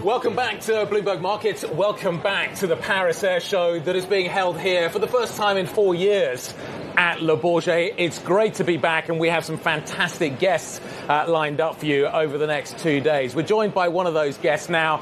Welcome back to Bloomberg Markets. Welcome back to the Paris Air Show that is being held here for the first time in 4 years at Le Bourget. It's great to be back, and we have some fantastic guests lined up for you over the next 2 days. We're joined by one of those guests now.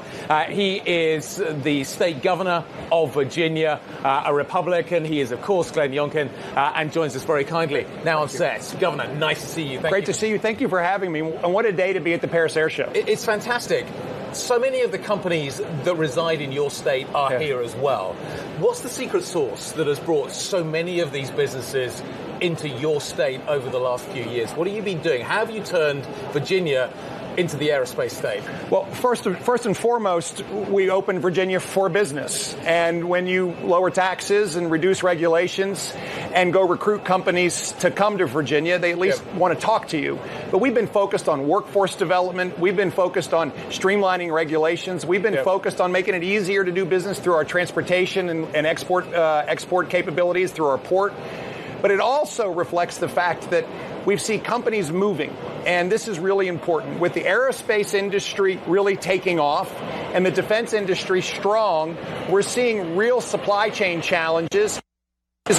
He is the state governor of Virginia, a Republican. He is, of course, Glenn Youngkin, and joins us very kindly now on set. Governor, nice to see you. Great to see you. Thank you for having me. And what a day to be at the Paris Air Show. It's fantastic. So many of the companies that reside in your state are here as well. What's the secret sauce that has brought so many of these businesses into your state over the last few years? What have you been doing? How have you turned Virginia into the aerospace state? Well, first and foremost, we opened Virginia for business. And when you lower taxes and reduce regulations and go recruit companies to come to Virginia, they at least want to talk to you. But we've been focused on workforce development. We've been focused on streamlining regulations. We've been focused on making it easier to do business through our transportation and export capabilities, through our port. But it also reflects the fact that we've seen companies moving, and this is really important. With the aerospace industry really taking off and the defense industry strong, we're seeing real supply chain challenges.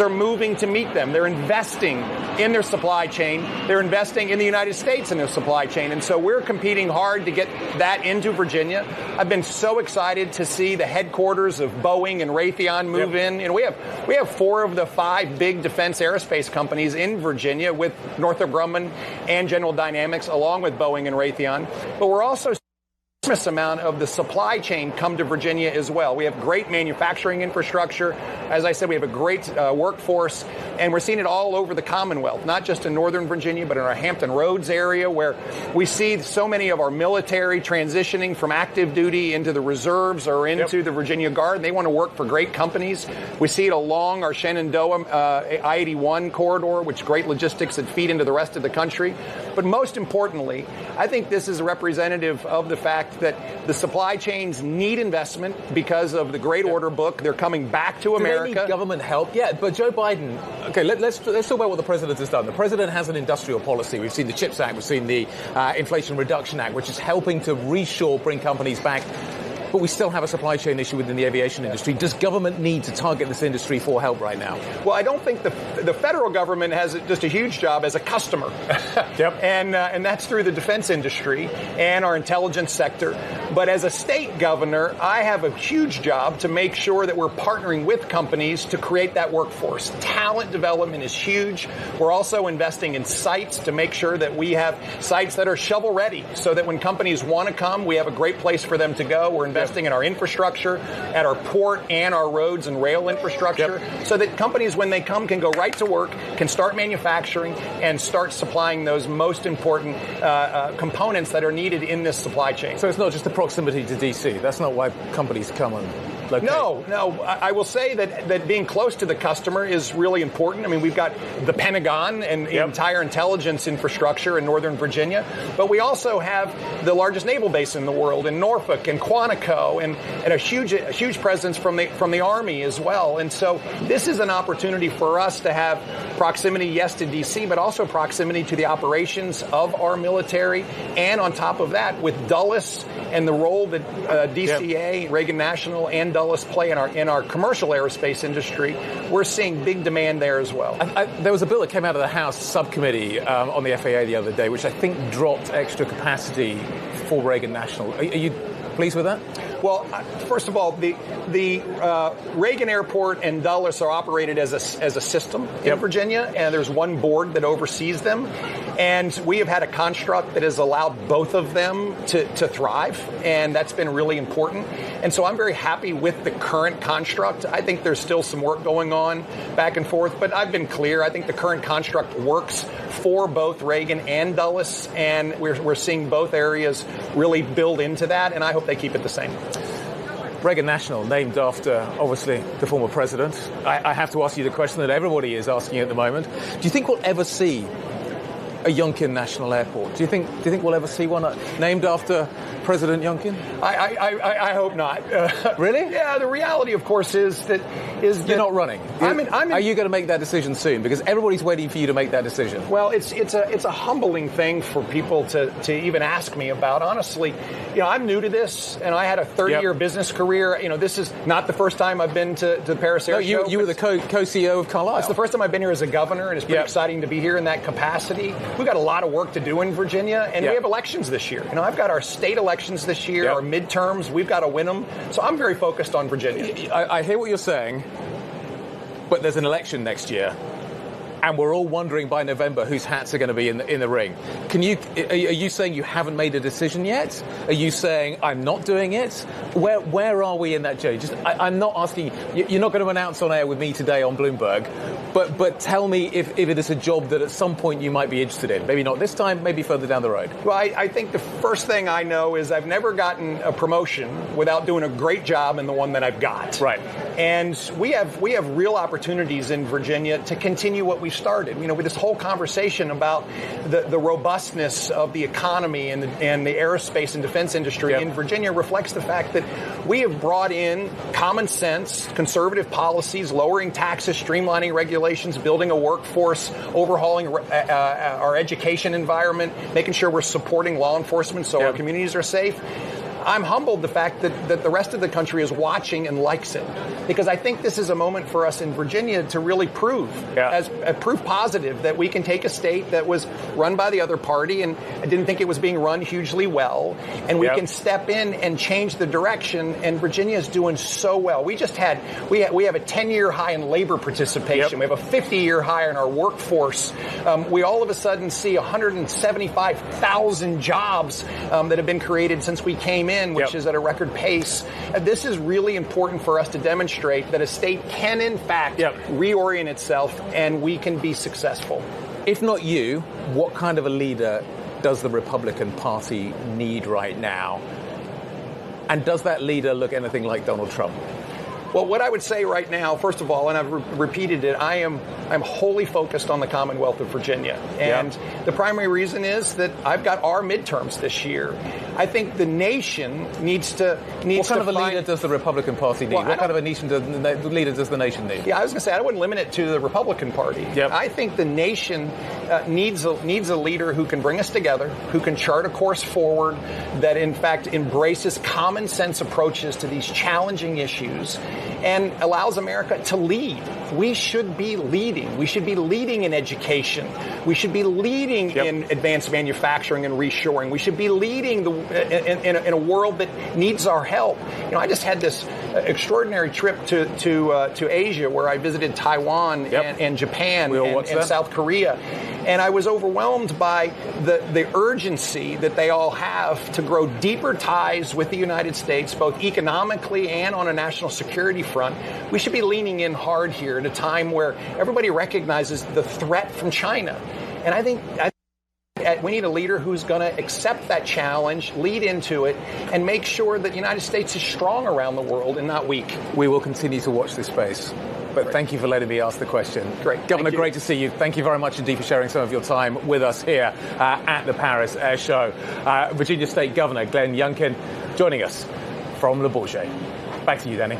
Are moving to meet them. They're investing in their supply chain. They're investing in the United States in their supply chain. And so we're competing hard to get that into Virginia. I've been so excited to see the headquarters of Boeing and Raytheon move in. You know, we have 4 of the 5 big defense aerospace companies in Virginia, with Northrop Grumman and General Dynamics, along with Boeing and Raytheon. But we're also amount of the supply chain come to Virginia as well. We have great manufacturing infrastructure. As I said, we have a great workforce, and we're seeing it all over the Commonwealth, not just in Northern Virginia, but in our Hampton Roads area, where we see so many of our military transitioning from active duty into the reserves or into the Virginia Guard. They want to work for great companies. We see it along our Shenandoah I-81 corridor, which great logistics that feed into the rest of the country. But most importantly, I think this is a representative of the fact that the supply chains need investment because of the great order book. They're coming back to America. Do they need government help? Yeah, but Joe Biden, okay, let's talk about what the president has done. The president has an industrial policy. We've seen the CHIPS Act, we've seen the Inflation Reduction Act, which is helping to reshore, bring companies back. But we still have a supply chain issue within the aviation industry. Does government need to target this industry for help right now? Well, I don't think the federal government has just a huge job as a customer. And that's through the defense industry and our intelligence sector. But as a state governor, I have a huge job to make sure that we're partnering with companies to create that workforce. Talent development is huge. We're also investing in sites to make sure that we have sites that are shovel ready, so that when companies want to come, we have a great place for them to go. We're investing in our infrastructure, at our port and our roads and rail infrastructure, so that companies, when they come, can go right to work, can start manufacturing, and start supplying those most important components that are needed in this supply chain. So it's not just the proximity to D.C. That's not why companies come and locate. No. I will say that being close to the customer is really important. I mean, we've got the Pentagon and the entire intelligence infrastructure in Northern Virginia, but we also have the largest naval base in the world in Norfolk and Quantico, and a huge presence from the Army as well. And so this is an opportunity for us to have proximity, yes, to D.C., but also proximity to the operations of our military. And on top of that, with Dulles and the role that DCA, Reagan National, and Dulles play in our commercial aerospace industry, we're seeing big demand there as well. There was a bill that came out of the House subcommittee on the FAA the other day, which I think dropped extra capacity for Reagan National. Are you pleased with that? Well, first of all, the Reagan Airport and Dulles are operated as a system in Virginia, and there's one board that oversees them. And we have had a construct that has allowed both of them to thrive, and that's been really important. And so I'm very happy with the current construct. I think there's still some work going on back and forth, but I've been clear. I think the current construct works for both Reagan and Dulles, and we're seeing both areas really build into that, and I hope they keep it the same. Reagan National, named after, obviously, the former president. I have to ask you the question that everybody is asking at the moment. Do you think we'll ever see a Youngkin National Airport? Do you think we'll ever see one named after President Youngkin? I hope not. Really? Yeah, the reality, of course, is that you're not running. Are you going to make that decision soon? Because everybody's waiting for you to make that decision. Well, it's a humbling thing for people to even ask me about. Honestly, I'm new to this, and I had a 30-year business career. This is not the first time I've been to the Paris Air Show. You were the co-CEO of Carlisle. It's the first time I've been here as a governor, and it's pretty exciting to be here in that capacity. We've got a lot of work to do in Virginia, and we have elections this year. I've got our state elections this year, our midterms. We've got to win them. So I'm very focused on Virginia. I hear what you're saying, but there's an election next year. And we're all wondering by November whose hats are going to be in the ring. Are you saying you haven't made a decision yet? Are you saying I'm not doing it? Where are we in that journey? I'm not asking you. You're not going to announce on air with me today on Bloomberg, but tell me if it is a job that at some point you might be interested in. Maybe not this time, maybe further down the road. Well, I think the first thing I know is I've never gotten a promotion without doing a great job in the one that I've got. Right. And we have real opportunities in Virginia to continue what we started. With this whole conversation about the robustness of the economy and the aerospace and defense industry in Virginia reflects the fact that we have brought in common sense, conservative policies, lowering taxes, streamlining regulations, building a workforce, overhauling our education environment, making sure we're supporting law enforcement so our communities are safe. I'm humbled the fact that the rest of the country is watching and likes it, because I think this is a moment for us in Virginia to really prove, as a proof positive, that we can take a state that was run by the other party and I didn't think it was being run hugely well, and we can step in and change the direction. And Virginia is doing so well. We have a 10-year high in labor participation. We have a 50-year high in our workforce. We all of a sudden see 175,000 jobs that have been created since we came in, which is at a record pace. This is really important for us to demonstrate that a state can, in fact, reorient itself, and we can be successful. If not you, what kind of a leader does the Republican Party need right now? And does that leader look anything like Donald Trump? Well, what I would say right now, first of all, and I've repeated it, I'm wholly focused on the Commonwealth of Virginia. And the primary reason is that I've got our midterms this year. I think the nation needs to What kind of a leader does the Republican Party need? What kind of a leader does the nation need? Yeah, I was going to say, I wouldn't limit it to the Republican Party. I think the nation needs a leader who can bring us together, who can chart a course forward that, in fact, embraces common sense approaches to these challenging issues and allows America to lead. We should be leading. We should be leading in education. We should be leading in advanced manufacturing and reshoring. We should be leading in a world that needs our help. I just had this extraordinary trip to Asia, where I visited Taiwan and Japan and South Korea. And I was overwhelmed by the urgency that they all have to grow deeper ties with the United States, both economically and on a national security front. We should be leaning in hard here at a time where everybody recognizes the threat from China. And I think we need a leader who's going to accept that challenge, lead into it, and make sure that the United States is strong around the world and not weak. We will continue to watch this space. But thank you for letting me ask the question. Great. Governor, great to see you. Thank you very much indeed for sharing some of your time with us here at the Paris Air Show. Virginia State Governor Glenn Youngkin joining us from Le Bourget. Back to you, Danny.